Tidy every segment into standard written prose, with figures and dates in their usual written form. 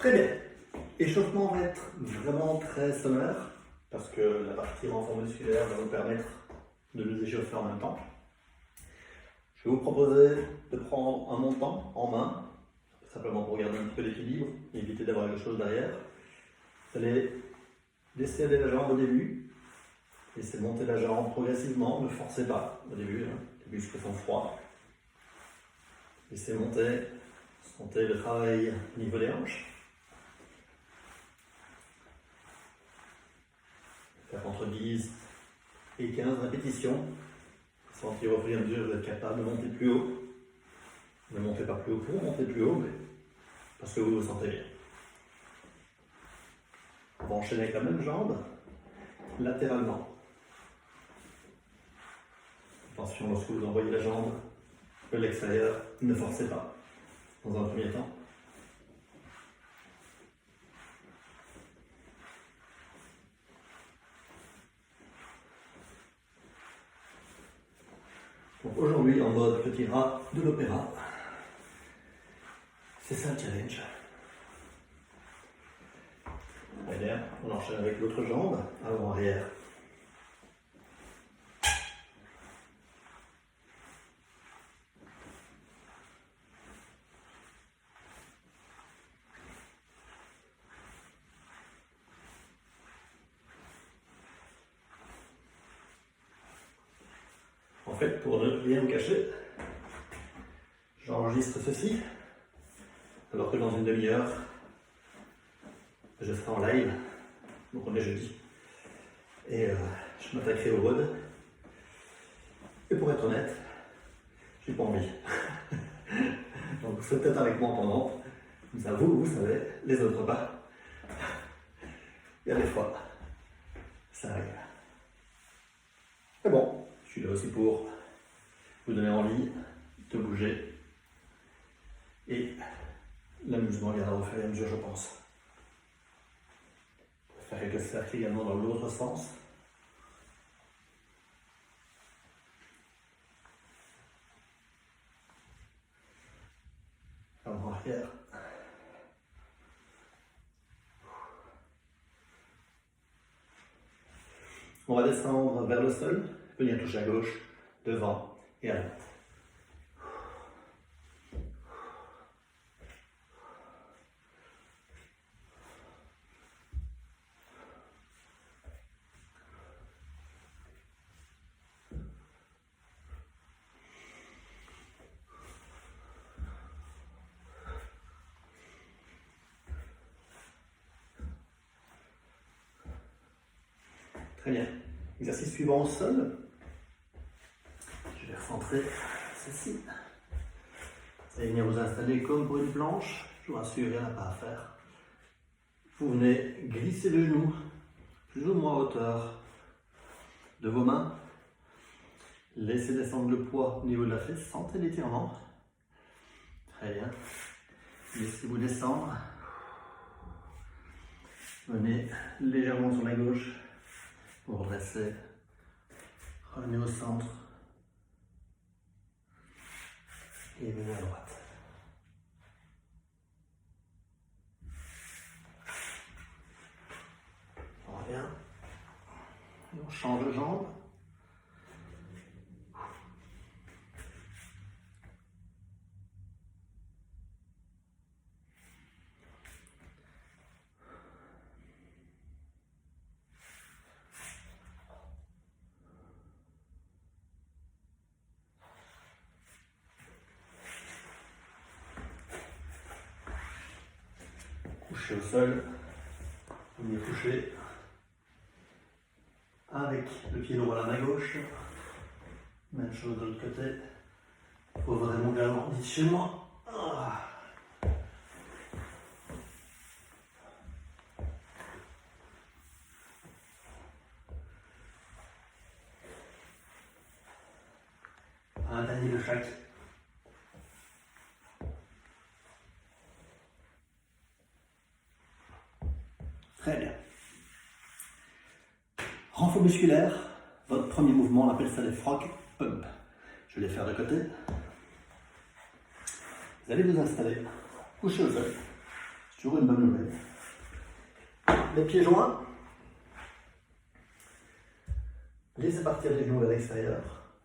Très bien. Échauffement va être vraiment très sommaire parce que la partie renfort musculaire va nous permettre de nous échauffer en même temps. Je vais vous proposer de prendre un montant en main, simplement pour garder un petit peu l'équilibre et éviter d'avoir quelque chose derrière. Vous allez laisser aller la jambe au début, laissez monter la jambe progressivement, ne forcez pas au début, les muscles sont froids. Laissez monter le travail au niveau des hanches. Faire entre 10 et 15 répétitions. Sentir au fur et à mesure que vous êtes capable de monter plus haut. Ne montez pas plus haut pour monter plus haut, mais parce que vous vous sentez bien. On va enchaîner avec la même jambe, latéralement. Attention lorsque vous envoyez la jambe vers l'extérieur, ne forcez pas dans un premier temps. Donc aujourd'hui en mode petit rat de l'opéra, c'est ça le challenge. Derrière, on enchaîne avec l'autre jambe, avant-arrière. En fait, pour ne rien vous cacher, j'enregistre ceci, alors que dans une demi-heure, je serai en live, donc on est jeudi, et je m'attaquerai au WOD. Et pour être honnête, j'ai pas envie. Donc vous serez peut-être avec moi pendant, comme ça vous savez, les autres pas. Il y a des fois, ça arrive. Mais bon, je suis là aussi pour vous donner envie de bouger. Et l'amusement viendra au fur et à mesure, je pense. Faire quelques cercles également dans l'autre sens. Avant arrière. On va descendre vers le sol, venir toucher à gauche, devant et à droite. Très bien. Exercice suivant au sol. Je vais recentrer ceci. Vous allez venir vous installer comme pour une planche. Je vous rassure, il n'y en a pas à faire. Vous venez glisser le genou plus ou moins à hauteur de vos mains. Laissez descendre le poids au niveau de la fesse. Sentez l'étirement. Très bien. Laissez-vous descendre. Venez légèrement sur la gauche. Vous redressez. Revenez au centre. Et venez à droite. On revient. Et on change de jambe. Couché au sol, venez coucher avec le pied droit à la main gauche. Même chose de l'autre côté. Il faut vraiment que j'agrandisse chez moi. Un dernier de chaque. Très bien. Renfort musculaire, votre premier mouvement, on appelle ça les frog pump. Je vais les faire de côté. Vous allez vous installer, couché au sol, C'est toujours une bonne nouvelle. Les pieds joints. Laissez partir les genoux vers l'extérieur.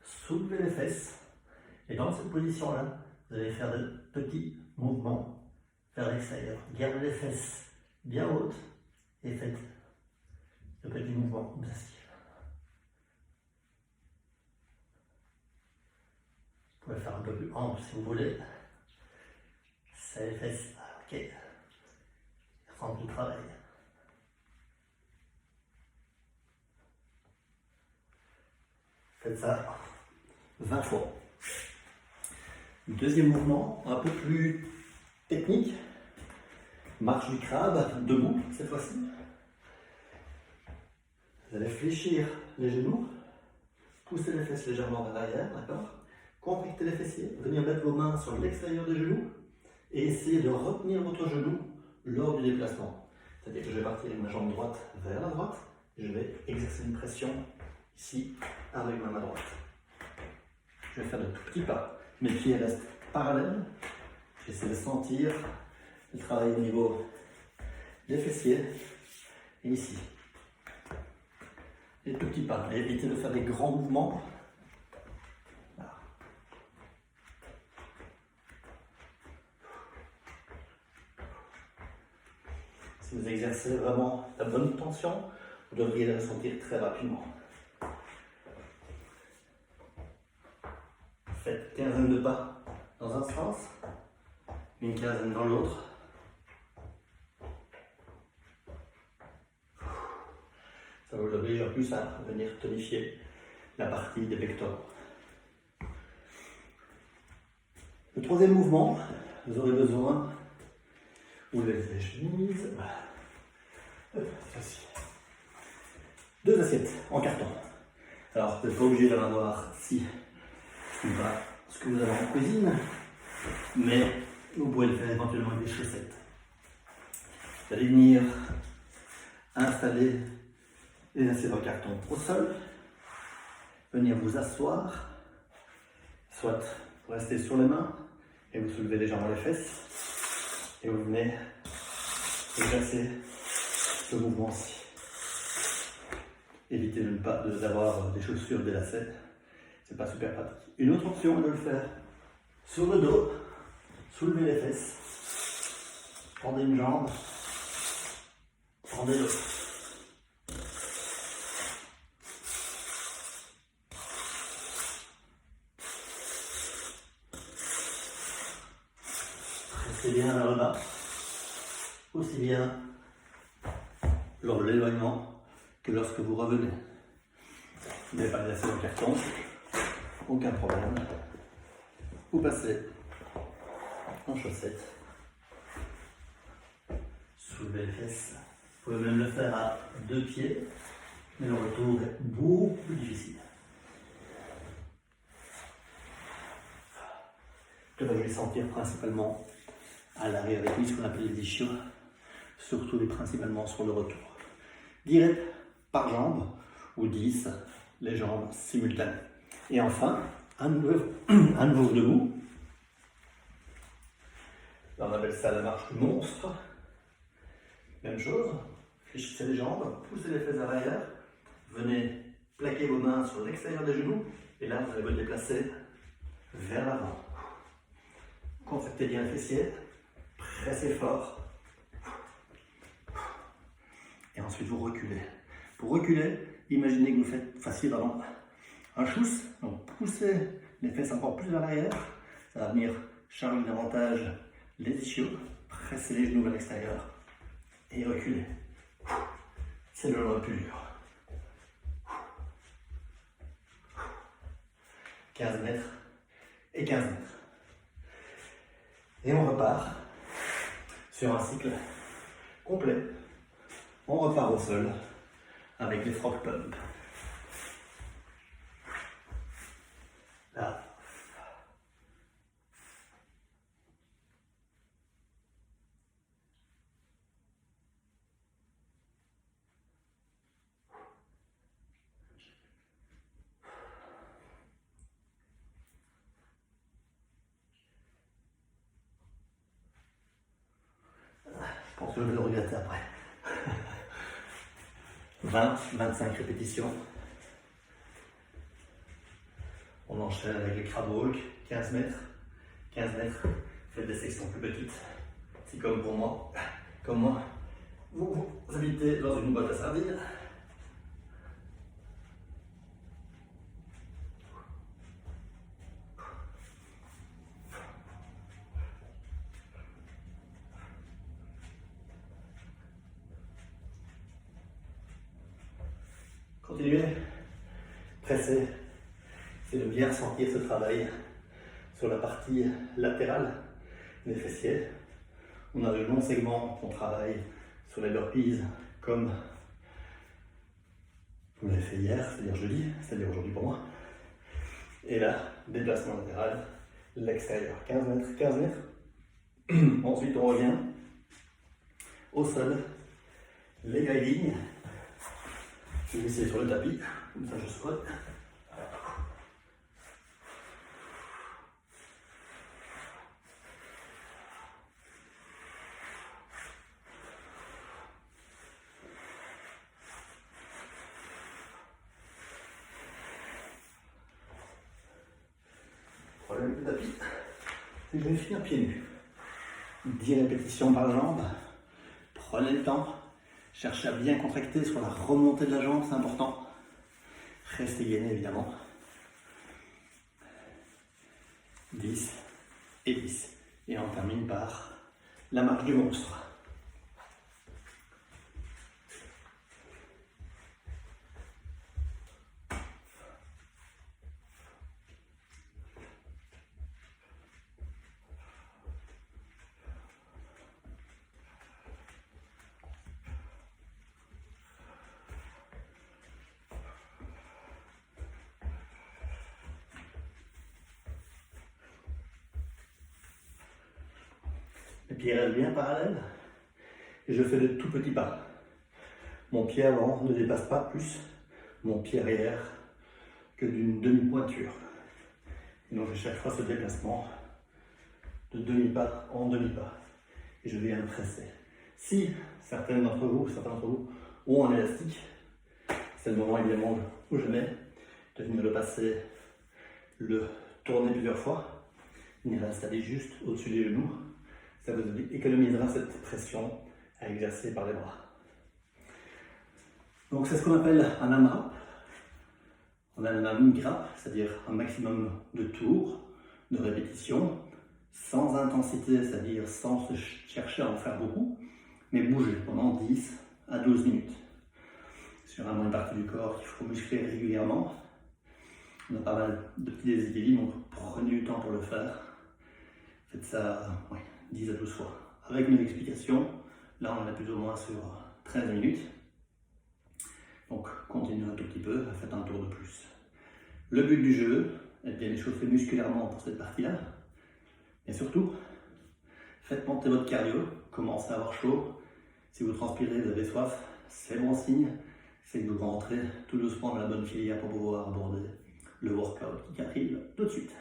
Soulevez les fesses. Et dans cette position-là, vous allez faire de petits mouvements vers l'extérieur. Gardez les fesses bien hautes et faites de petits mouvements comme ceci. Vous pouvez faire un peu plus ample si vous voulez. C'est les fesses. Ok. Ressentez le travail. Faites ça 20 fois. Deuxième mouvement, un peu plus technique. Marche du crabe, debout cette fois-ci. Vous allez fléchir les genoux, pousser les fesses légèrement vers l'arrière, d'accord? Contractez les fessiers, venir mettre vos mains sur l'extérieur des genoux et essayer de retenir votre genou lors du déplacement. C'est-à-dire que je vais partir avec ma jambe droite vers la droite et je vais exercer une pression ici avec ma main droite. Je vais faire de tout petits pas. Mes pieds restent parallèles. J'essaie de sentir le travail au niveau des fessiers et ici. Les tout petits pas. Et évitez de faire des grands mouvements. Voilà. Si vous exercez vraiment la bonne tension, vous devriez la ressentir très rapidement. Faites 15 de pas dans un sens, une quinzaine dans l'autre. Ça vous oblige en plus à venir tonifier la partie des pectoraux. Le troisième mouvement, vous aurez besoin, vous levez les chemises, voilà. Facile. 2 assiettes en carton. Alors, vous n'êtes pas obligé d'en avoir si c'est pas ce que vous avez en cuisine, mais vous pouvez le faire éventuellement avec des chaussettes. Vous allez venir installer les assiettes en carton au sol, venir vous asseoir, soit vous restez sur les mains et vous soulevez légèrement les fesses et vous venez exercer ce mouvement-ci. Évitez de ne pas d'avoir des chaussures délacées, c'est pas super pratique. Une autre option est de le faire sur le dos, soulevez les fesses, tendez une jambe, tendez l'autre. Restez bien vers le bas, aussi bien lors de l'éloignement que lorsque vous revenez. Vous n'avez pas de lacets en carton, aucun problème. Vous passez en chaussettes, soulevez les fesses. Vous pouvez même le faire à 2 pieds, mais le retour est beaucoup plus difficile. Vous devez les sentir principalement à l'arrière des cuisses, qu'on appelle les ischios, surtout et principalement sur le retour. 10 reps par jambe ou 10 les jambes simultanées. Et enfin, à nouveau debout. Là, on appelle ça la marche du monstre. Même chose, fléchissez les jambes, poussez les fesses à l'arrière, venez plaquer vos mains sur l'extérieur des genoux, et là vous allez vous déplacer vers l'avant. Contractez bien les fessiers, pressez fort, et ensuite vous reculez. Pour reculer, imaginez que vous faites facile avant un chousse, donc poussez les fesses encore plus vers l'arrière, ça va venir charger davantage les ischios, pressez les genoux vers l'extérieur et reculez. C'est le plus dur. 15 mètres et 15 mètres. Et on repart sur un cycle complet. On repart au sol avec les frog pumps. Là. je vais le regretter après. 20-25 répétitions. On enchaîne avec les crab walk, 15 mètres. 15 mètres, faites des sections plus petites. C'est comme pour moi, comme moi. Vous habitez dans une boîte à sardines. Continuez, pressez. C'est de bien sentir ce travail sur la partie latérale des fessiers. On a de longs segments qu'on travaille sur les burpees comme vous l'avez fait hier, c'est-à-dire jeudi, c'est-à-dire aujourd'hui pour moi. Et là, déplacement latéral, l'extérieur, 15 mètres, 15 mètres. Ensuite, on revient au sol, les guiding. Je vais essayer sur le tapis, comme ça je squatte. Le problème du tapis, c'est que je vais finir pieds nus. 10 répétitions par jambe. Prenez le temps. Cherchez à bien contracter sur la remontée de la jambe, c'est important. Restez gainé évidemment. 10 et 10. Et on termine par la marche du monstre. Les pieds restent bien parallèles et je fais de tout petits pas. Mon pied avant ne dépasse pas plus mon pied arrière que d'une demi-pointure. Et donc j'ai chaque fois ce déplacement de demi-pas en demi-pas. Et je viens presser. Si certains d'entre vous ont un élastique, c'est le moment évidemment où je mets de venir le passer, le tourner plusieurs fois, venir l'installer juste au-dessus des genoux. Ça vous économisera cette pression à exercer par les bras. Donc c'est ce qu'on appelle un AMRAP. On a un AMRAP, c'est-à-dire un maximum de tours, de répétitions, sans intensité, c'est-à-dire sans se chercher à en faire beaucoup, mais bouger pendant 10 à 12 minutes. C'est vraiment une partie du corps qu'il faut muscler régulièrement. On a pas mal de petits déséquilibres, donc prenez du temps pour le faire. Faites ça 10 à 12 fois. Avec mes explications, là on est plus ou moins sur 13 minutes. Donc continuez un tout petit peu, faites un tour de plus. Le but du jeu est bien échauffé musculairement pour cette partie-là. Et surtout, faites monter votre cardio, commencez à avoir chaud. Si vous transpirez, vous avez soif, c'est bon signe. C'est que vous rentrez tout doucement dans la bonne filière pour pouvoir aborder le workout qui arrive tout de suite.